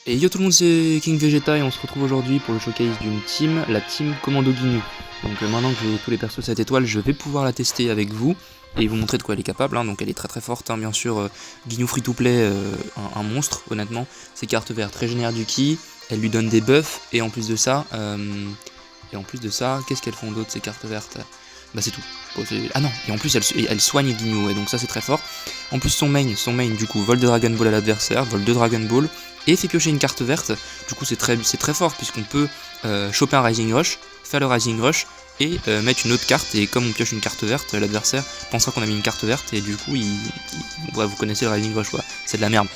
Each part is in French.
Et yo tout le monde, c'est King Vegeta et on se retrouve aujourd'hui pour le showcase d'une team, la team Commando Ginyu. Donc maintenant que j'ai tous les persos 7 étoiles, je vais pouvoir la tester avec vous et vous montrer de quoi elle est capable. Donc elle est très très forte, bien sûr. Ginyu free to play, un monstre honnêtement. Ses cartes vertes régénèrent du ki, elle lui donne des buffs et en plus de ça, qu'est-ce qu'elles font d'autre ces cartes vertes? Bah c'est tout. Ah non, et en plus elle soigne Ginyu, et donc ça c'est très fort. En plus son main du coup vole de Dragon Ball à l'adversaire, vole 2 Dragon Ball et fait piocher une carte verte. Du coup c'est très fort puisqu'on peut choper un Rising Rush, faire le Rising Rush et mettre une autre carte, et comme on pioche une carte verte, l'adversaire pensera qu'on a mis une carte verte et du coup ouais, vous connaissez le Rising Rush quoi, c'est de la merde.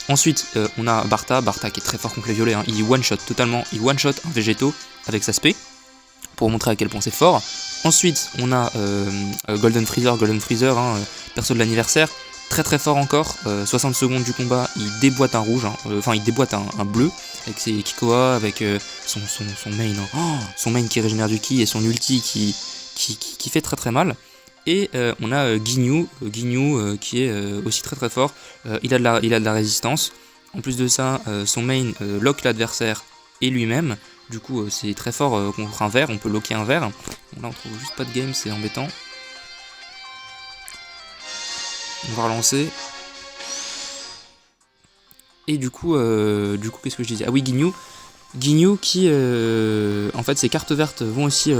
Ensuite on a Bartha qui est très fort contre les violets, il one-shot totalement, il one-shot un Végéto avec sa spé pour montrer à quel point c'est fort. Ensuite on a Golden Freezer, perso de l'anniversaire, très fort encore, 60 secondes du combat, il déboîte un rouge, il déboîte un bleu, avec ses Kikoa, avec son main, son main qui régénère du ki et son ulti qui fait très mal. Et on a Ginyu qui est aussi très fort, il a de la résistance. En plus de ça, son main lock l'adversaire et lui-même. Du coup, c'est très fort contre un vert, on peut locker un vert. Bon, là, on trouve juste pas de game, c'est embêtant. On va relancer. Et du coup qu'est-ce que je disais? Ah oui, Ginyu qui, en fait, ses cartes vertes vont aussi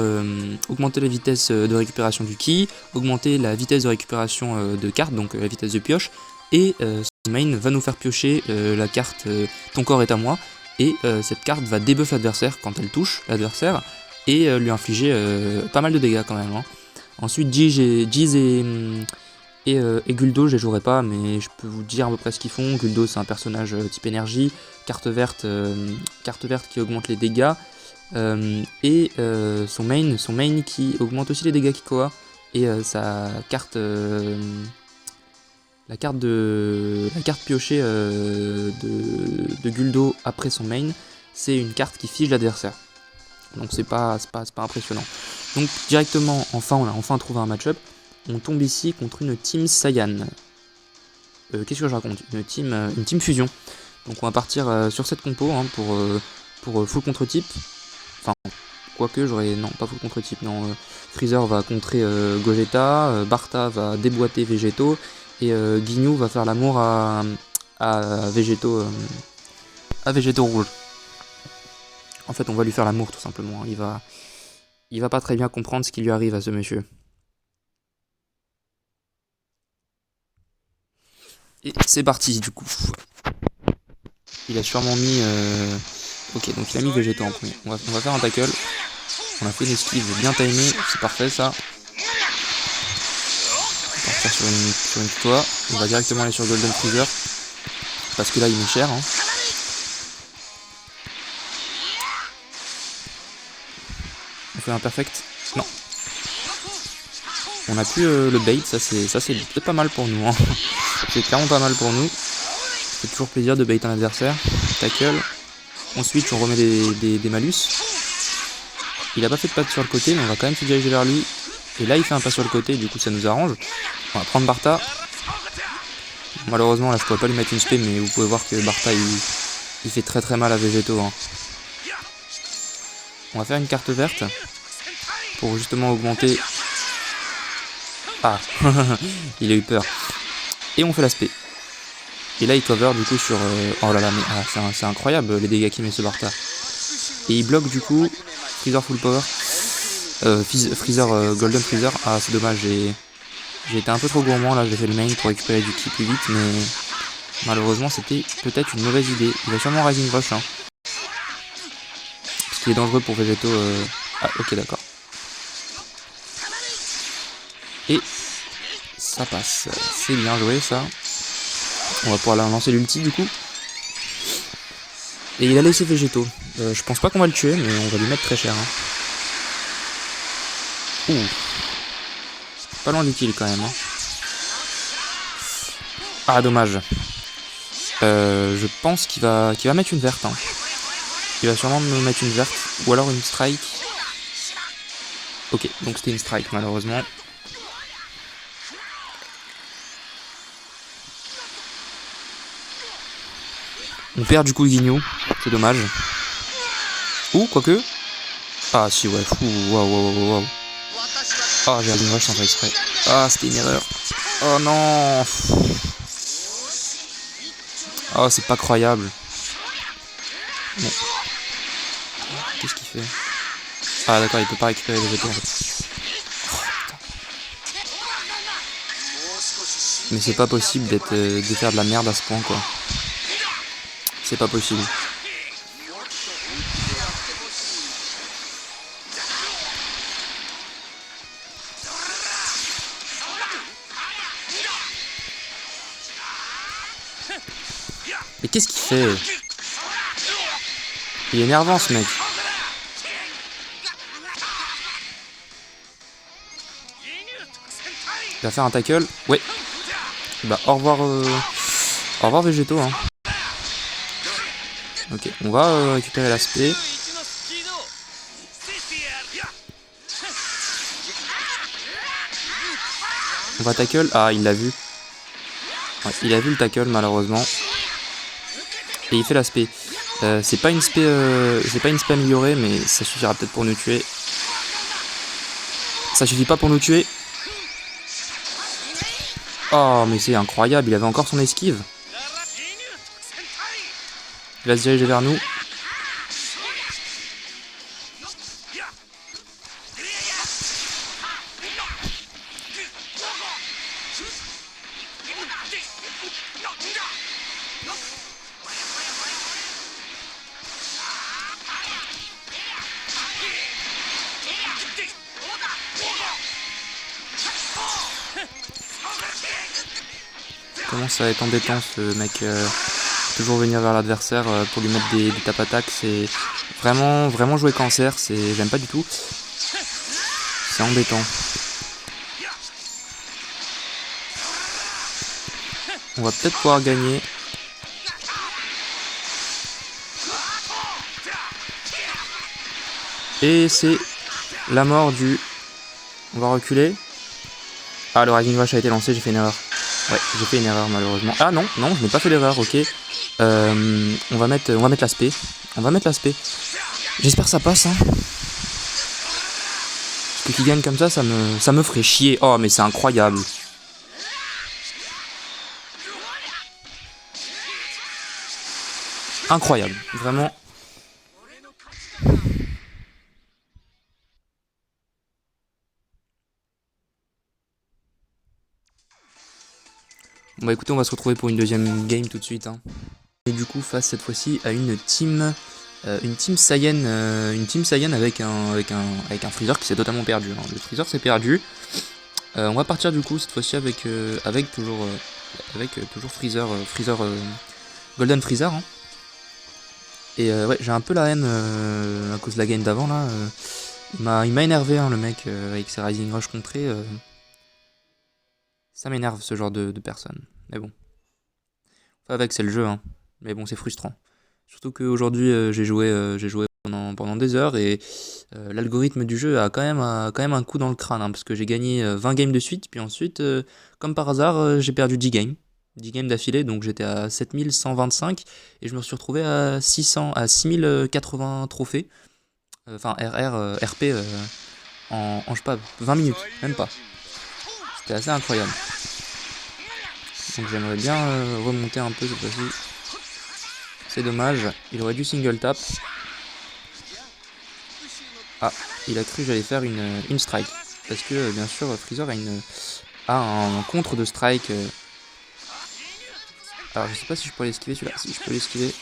augmenter la vitesse de récupération du ki, augmenter la vitesse de récupération de cartes, donc la vitesse de pioche, et son main va nous faire piocher la carte Ton corps est à moi, et cette carte va debuff l'adversaire quand elle touche l'adversaire, et lui infliger pas mal de dégâts quand même. Ensuite, Giz et Guldo, je les jouerai pas, mais je peux vous dire à peu près ce qu'ils font. Guldo, c'est un personnage type énergie, carte verte qui augmente les dégâts, et son main qui augmente aussi les dégâts Kikoa, et sa carte, la carte piochée de Guldo après son main, c'est une carte qui fige l'adversaire. Donc c'est pas impressionnant. Donc directement, on a enfin trouvé un match-up. On tombe ici contre une team Saiyan. Qu'est-ce que je raconte? Une team fusion. Donc on va partir sur cette compo pour full contre-type. Enfin, quoique j'aurais... Non, pas full contre-type, non. Freezer va contrer Gogeta, Bartha va déboîter Végéto, et Ginyu va faire l'amour à Végéto rouge. En fait, on va lui faire l'amour tout simplement. Il va pas très bien comprendre ce qui lui arrive à ce monsieur. Et c'est parti du coup. Il a sûrement mis... Ok, donc il a mis Végéto en premier. On va faire un tackle. On a fait une esquive bien timée, c'est parfait ça. On va partir sur une victoire. On va directement aller sur Golden Freezer. Parce que là il met cher. On fait un perfect. Non. On a plus le bait, ça c'est peut-être pas mal pour nous. C'est clairement pas mal pour nous. C'est toujours plaisir de bait un adversaire. Tackle. Ensuite on remet des malus. Il a pas fait de patte sur le côté, mais on va quand même se diriger vers lui. Et là il fait un pas sur le côté, du coup ça nous arrange. On va prendre Bartha. Malheureusement là je pourrais pas lui mettre une spé, mais vous pouvez voir que Bartha il fait très mal à Végéto. On va faire une carte verte pour justement augmenter... Ah, il a eu peur. Et on fait la spé. Et là il cover du coup sur... Oh là là, mais c'est incroyable les dégâts qu'il met ce Bartha. Et il bloque du coup Freezer full power. Golden Freezer. Ah c'est dommage, j'ai été un peu trop gourmand là, j'ai fait le main pour récupérer du ki plus vite, mais malheureusement c'était peut-être une mauvaise idée. Il va sûrement Rising Rush, parce qu'il est dangereux pour Végéto. Ah ok d'accord. Et ça passe, c'est bien joué ça. On va pouvoir lancer l'ulti du coup. Et il a laissé Végéto. Je pense pas qu'on va le tuer, mais on va lui mettre très cher. Ouh. Pas loin du kill quand même. Ah dommage. Je pense qu'il va mettre une verte. Il va sûrement me mettre une verte. Ou alors une strike. Ok, donc c'était une strike malheureusement. On perd du coup Guigno, c'est dommage. Ou quoique. Ah si ouais, fou, waouh. Ah j'ai Rising Rush sans faire exprès. Ah c'était une erreur. Oh non. Oh c'est pas croyable. Bon. Qu'est-ce qu'il fait? Ah d'accord, il peut pas récupérer les jetons en fait. Mais c'est pas possible de faire de la merde à ce point quoi. C'est pas possible. Mais qu'est-ce qu'il fait? Il est énervant ce mec. Il va faire un tackle. Ouais. Bah au revoir Végéto hein. Ok, on va récupérer l'aspect. On va tackle. Ah il l'a vu. Ouais, il a vu le tackle malheureusement. Et il fait l'aspect. C'est pas une spé améliorée, mais ça suffira peut-être pour nous tuer. Ça suffit pas pour nous tuer. Oh mais c'est incroyable, il avait encore son esquive. Il va se diriger vers nous. Comment ça va être embêtant ce mec, toujours venir vers l'adversaire pour lui mettre des tapes attaques, c'est vraiment jouer cancer, j'aime pas du tout. C'est embêtant. On va peut-être pouvoir gagner. Et c'est la mort du... On va reculer. Ah, le Rising Rush a été lancé, j'ai fait une erreur. Ouais, j'ai fait une erreur malheureusement. Ah non, je n'ai pas fait l'erreur, ok. On va mettre l'aspect. On va mettre l'aspect. J'espère que ça passe, hein. Parce que qu'il gagne comme ça me ferait chier. Oh, mais c'est incroyable. Incroyable, vraiment. Bon bah écoutez, on va se retrouver pour une deuxième game tout de suite. Hein. Et du coup, face cette fois-ci à une team Saiyan, avec un Freezer qui s'est totalement perdu. Hein. Le Freezer s'est perdu. On va partir du coup cette fois-ci avec toujours Freezer, Golden Freezer. Hein. Et ouais, j'ai un peu la haine à cause de la game d'avant là. Il m'a énervé hein, le mec avec ses Rising Rush contrés. Ça m'énerve ce genre de personnes. Mais bon. Enfin, avec c'est le jeu, hein. Mais bon, c'est frustrant. Surtout qu'aujourd'hui, j'ai joué pendant des heures et l'algorithme du jeu a quand même un coup dans le crâne. Hein, parce que j'ai gagné 20 games de suite. Puis ensuite, comme par hasard, j'ai perdu 10 games. 10 games d'affilée. Donc j'étais à 7125. Et je me suis retrouvé à 6080 trophées. Enfin, RP en je sais pas, 20 minutes. Même pas. C'était assez incroyable. Donc j'aimerais bien remonter un peu cette fois-ci. C'est dommage, il aurait dû single tap. Ah, il a cru que j'allais faire une strike. Parce que bien sûr Freezer a un contre de strike. Alors je sais pas si je peux l'esquiver celui-là. Si je peux l'esquiver.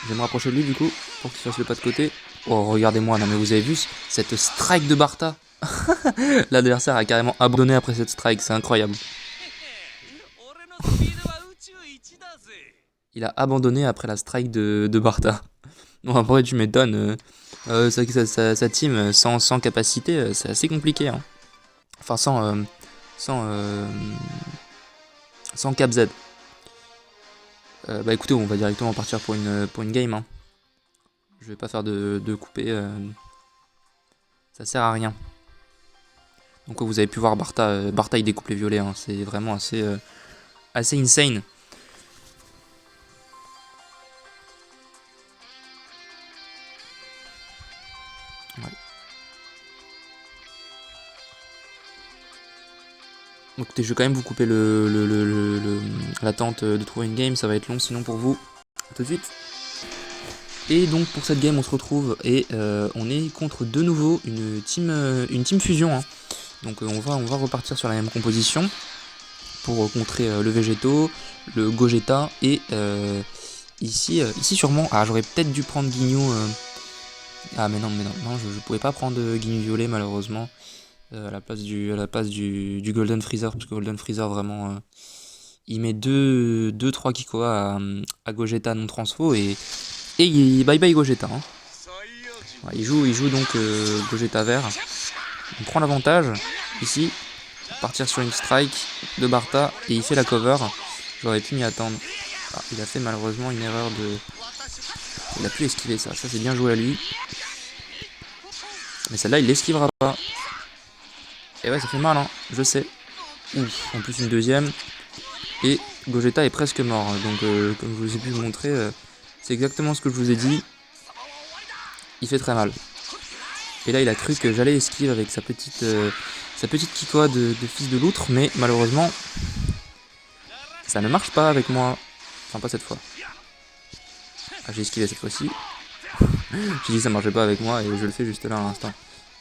Je vais me rapprocher de lui du coup pour qu'il fasse le pas de côté. Oh regardez-moi, non mais vous avez vu cette strike de Bartha. L'adversaire a carrément abandonné après cette strike, c'est incroyable. Il a abandonné après la strike de Bartha. Bon après tu m'étonnes, sa team sans capacité, c'est assez compliqué. Hein. Enfin sans cap Z. Bah écoutez, on va directement partir pour une game. Hein. Je vais pas faire de couper. Ça sert à rien. Donc vous avez pu voir Bartha il découpe les violets. Hein. C'est vraiment assez insane. Ouais. Donc, écoutez, je vais quand même vous couper l'attente de trouver une game, ça va être long sinon pour vous. A tout de suite. Et donc pour cette game on se retrouve et on est contre de nouveau une team fusion. Hein. Donc on va repartir sur la même composition pour contrer le Végéto, le Gogeta et ici sûrement... Ah, j'aurais peut-être dû prendre Guignou... Ah mais non, je pouvais pas prendre Guignou Violet malheureusement à la place du Golden Freezer, parce que Golden Freezer vraiment... il met 2-3 Kikoa à Gogeta non transfo et bye bye Gogeta. Hein. Ouais, il joue donc Gogeta vert. On prend l'avantage ici, partir sur une strike de Bartha et il fait la cover. J'aurais pu m'y attendre. Ah, il a fait malheureusement une erreur de... Il a pu esquiver ça c'est bien joué à lui. Mais celle-là il l'esquivera pas. Et ouais ça fait mal hein, je sais. Ouf, en plus une deuxième. Et Gogeta est presque mort. Donc comme je vous ai pu vous montrer, c'est exactement ce que je vous ai dit. Il fait très mal. Et là il a cru que j'allais esquive avec sa petite Kikoa de fils de loutre, mais malheureusement ça ne marche pas avec moi. Enfin pas cette fois. Ah, j'ai esquivé cette fois-ci. J'ai dit ça marchait pas avec moi et je le fais juste là à l'instant.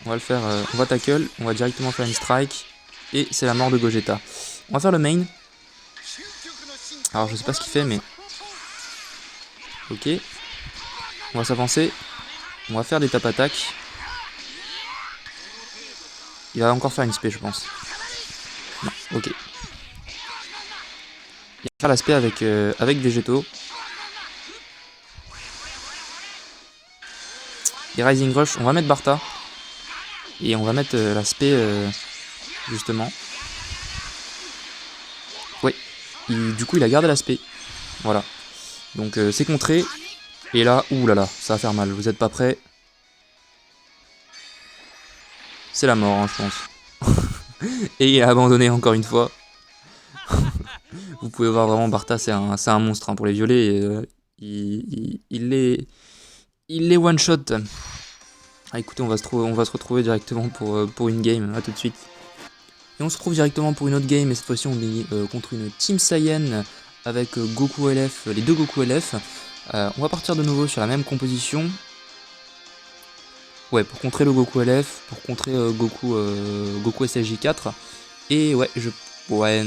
On va le faire, on va tackle, on va directement faire une strike. Et c'est la mort de Gogeta. On va faire le main. Alors je sais pas ce qu'il fait mais... Ok. On va s'avancer. On va faire des tap attaques. Il va encore faire une spé je pense. Non, ok. Il va faire l'aspect avec Végéto. Et Rising Rush, on va mettre Bartha. Et on va mettre l'aspect justement. Ouais. Du coup il a gardé l'aspect. Voilà. Donc c'est contré. Et là, oulala, ça va faire mal. Vous êtes pas prêts? C'est la mort, hein, je pense. Et il a abandonné encore une fois. Vous pouvez voir vraiment Bartha, c'est un monstre hein, pour les violets. Et, il les one shot. Ah, écoutez, on va se retrouver directement pour une game. À tout de suite. Et on se retrouve directement pour une autre game. Et cette fois-ci, on est contre une Team Saiyan avec Goku LF, les deux Goku LF. On va partir de nouveau sur la même composition. Ouais, pour contrer le Goku LF, pour contrer Goku SLJ4. Et ouais, je pourrais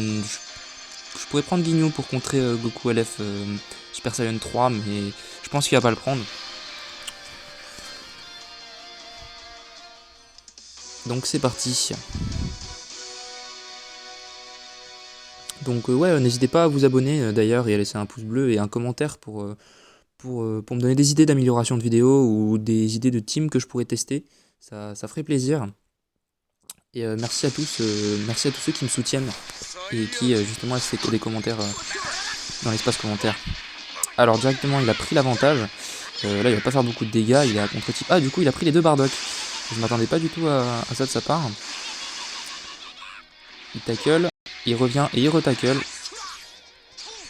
prendre Guignou pour contrer Goku LF Super Saiyan 3, mais je pense qu'il va pas le prendre. Donc c'est parti. Donc ouais, n'hésitez pas à vous abonner d'ailleurs et à laisser un pouce bleu et un commentaire pour me donner des idées d'amélioration de vidéos ou des idées de team que je pourrais tester. Ça ferait plaisir. Et merci à tous ceux qui me soutiennent et qui justement laissent des commentaires dans l'espace commentaire. Alors directement il a pris l'avantage. Là il va pas faire beaucoup de dégâts, il est à contre-type. Ah du coup il a pris les deux Bardock. Je m'attendais pas du tout à ça de sa part. Il tackle, il revient et il retackle.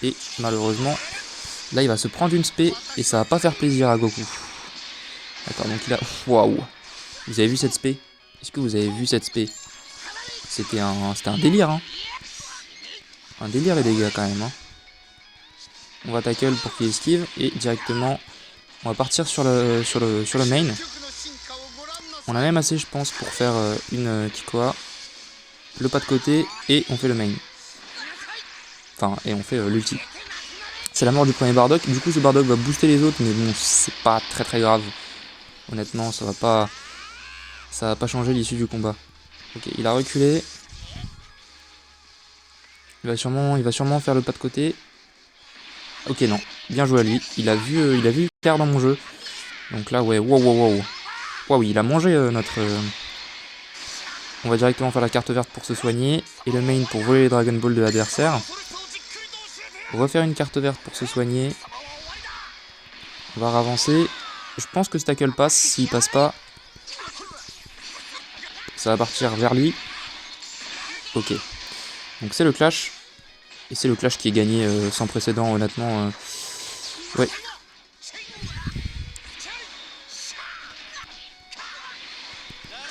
Et malheureusement, là il va se prendre une spé et ça va pas faire plaisir à Goku. D'accord, donc il a... Waouh! Vous avez vu cette spé? Est-ce que vous avez vu cette spé? C'était un délire, hein. Un délire les dégâts quand même, hein. On va tackle pour qu'il esquive et directement on va partir sur le main. On a même assez je pense pour faire une Kikoa. Le pas de côté et on fait le main. Enfin, et on fait l'ulti. C'est la mort du premier Bardock. Du coup, ce Bardock va booster les autres, mais bon, c'est pas très grave. Honnêtement, ça va pas changer l'issue du combat. Ok, il a reculé. Il va sûrement faire le pas de côté. Ok, non. Bien joué à lui. Il a vu clair dans mon jeu. Donc là, ouais, wow. Waouh, il a mangé notre... On va directement faire la carte verte pour se soigner. Et le main pour voler les Dragon Ball de l'adversaire. Refaire une carte verte pour se soigner. On va avancer. Je pense que ce tackle passe. S'il passe pas, ça va partir vers lui. Ok. Donc c'est le clash. Et c'est le clash qui est gagné sans précédent, honnêtement. Ouais.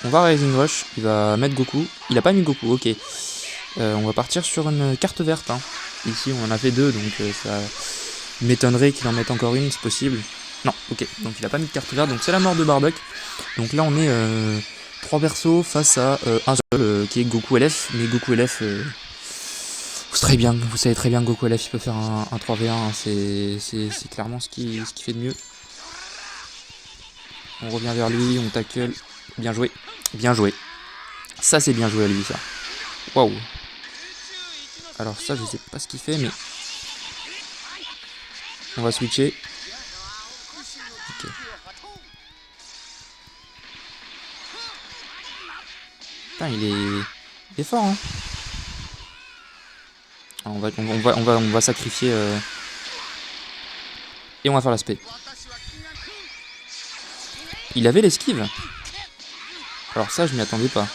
On va Rising Rush, il va mettre Goku. Il a pas mis Goku, ok. On va partir sur une carte verte. Hein. Ici, on en a fait 2, donc ça m'étonnerait qu'il en mette encore une, c'est possible. Non, ok, donc il a pas mis de carte verte, donc c'est la mort de Bardock. Donc là, on est 3 persos face à un seul, qui est Goku LF. Mais Goku LF, vous savez très bien que Goku LF, il peut faire un 3v1. Hein. C'est clairement ce qui fait de mieux. On revient vers lui, on tackle. Bien joué, bien joué. Ça, c'est bien joué à lui, ça. Waouh. Alors ça, je sais pas ce qu'il fait, mais... On va switcher. Ok. Putain, il est fort, hein. Alors, on va sacrifier... Et on va faire l'aspect. Il avait l'esquive. Alors ça, je m'y attendais pas.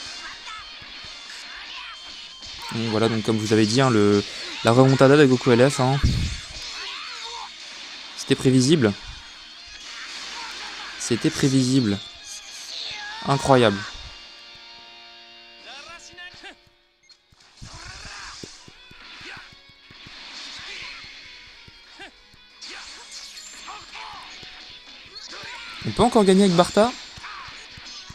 Donc, voilà, donc comme vous avez dit, hein, la remontada de Goku LF, hein, c'était prévisible. C'était prévisible. Incroyable. On peut encore gagner avec Bartha.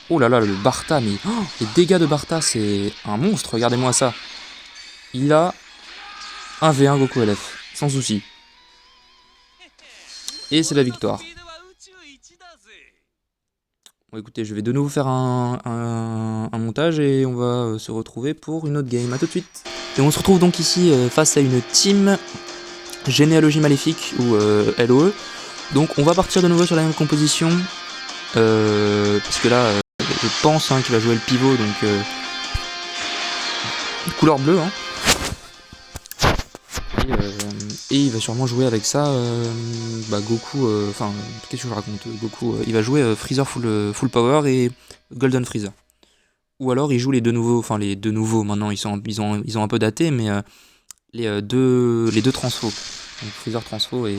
Oh là là, le Bartha, mais les dégâts de Bartha, c'est un monstre, regardez-moi ça. Il a 1v1 Goku LF, sans souci. Et c'est la victoire. Bon écoutez, je vais de nouveau faire un montage et on va se retrouver pour une autre game. A tout de suite. Et on se retrouve donc ici face à une team Généalogie Maléfique ou LOE. Donc on va partir de nouveau sur la même composition. Parce que là, je pense qu'il va jouer le pivot, donc couleur bleue. Hein. Et il va sûrement jouer avec ça Goku, qu'est-ce que je raconte, Goku, il va jouer Freezer full power et Golden Freezer. Ou alors il joue les deux nouveaux, maintenant ils ont un peu daté, mais les deux transfos. Donc Freezer transfo et...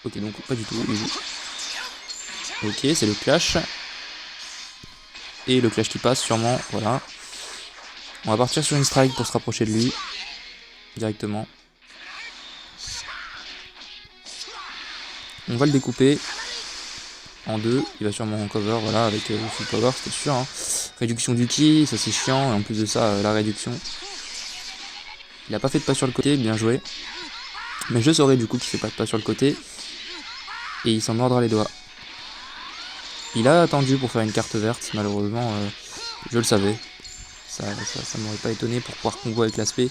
Ok, donc pas du tout, il joue. Ok, c'est le clash. Et le clash qui passe sûrement, voilà. On va partir sur une strike pour se rapprocher de lui. Directement. On va le découper en deux. Il va sûrement en cover, voilà, avec full power, c'était sûr. Hein. Réduction du ki, ça c'est chiant. Et en plus de ça, la réduction. Il a pas fait de pas sur le côté, bien joué. Mais je saurais du coup qu'il fait pas de pas sur le côté. Et il s'en mordra les doigts. Il a attendu pour faire une carte verte, malheureusement, je le savais. Ça m'aurait pas étonné pour pouvoir combo avec l'aspect.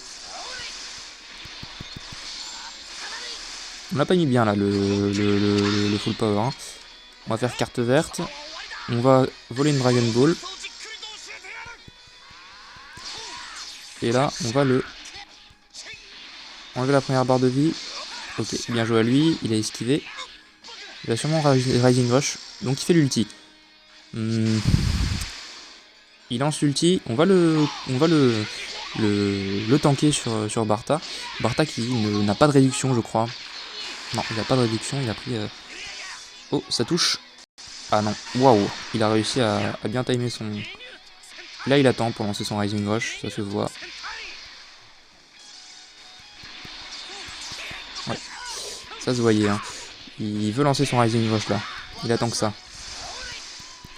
On l'a pas mis bien là, le full power. Hein. On va faire carte verte. On va voler une Dragon Ball. Et là, on va le enlever la première barre de vie. Ok, bien joué à lui, il a esquivé. Il va sûrement Rising Rush, donc il fait l'ulti. Il lance l'ulti, on va le tanker sur Bartha. Bartha qui n'a pas de réduction, je crois. Non, il n'a pas de réduction, il a pris... Oh, ça touche. Ah non, waouh, il a réussi à bien timer son... Là, il attend pour lancer son Rising Rush, ça se voit. Ouais, ça se voyait, hein. Il veut lancer son Rising Rush là. Il attend que ça.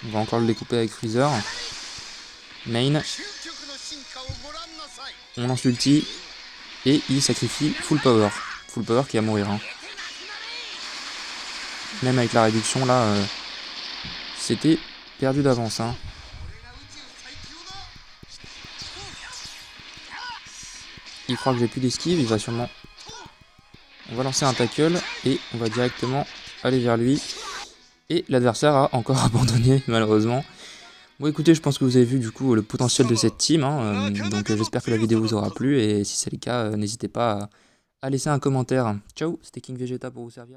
On va encore le découper avec Freezer. Main. On lance l'ulti. Et il sacrifie full power. Full power qui va mourir. Hein. Même avec la réduction là, c'était perdu d'avance. Hein. Il croit que j'ai plus d'esquive. Il va sûrement... On va lancer un tackle et on va directement aller vers lui. Et l'adversaire a encore abandonné, malheureusement. Bon, écoutez, je pense que vous avez vu du coup le potentiel de cette team. Hein, donc j'espère que la vidéo vous aura plu. Et si c'est le cas, n'hésitez pas à laisser un commentaire. Ciao, c'était King Vegeta pour vous servir.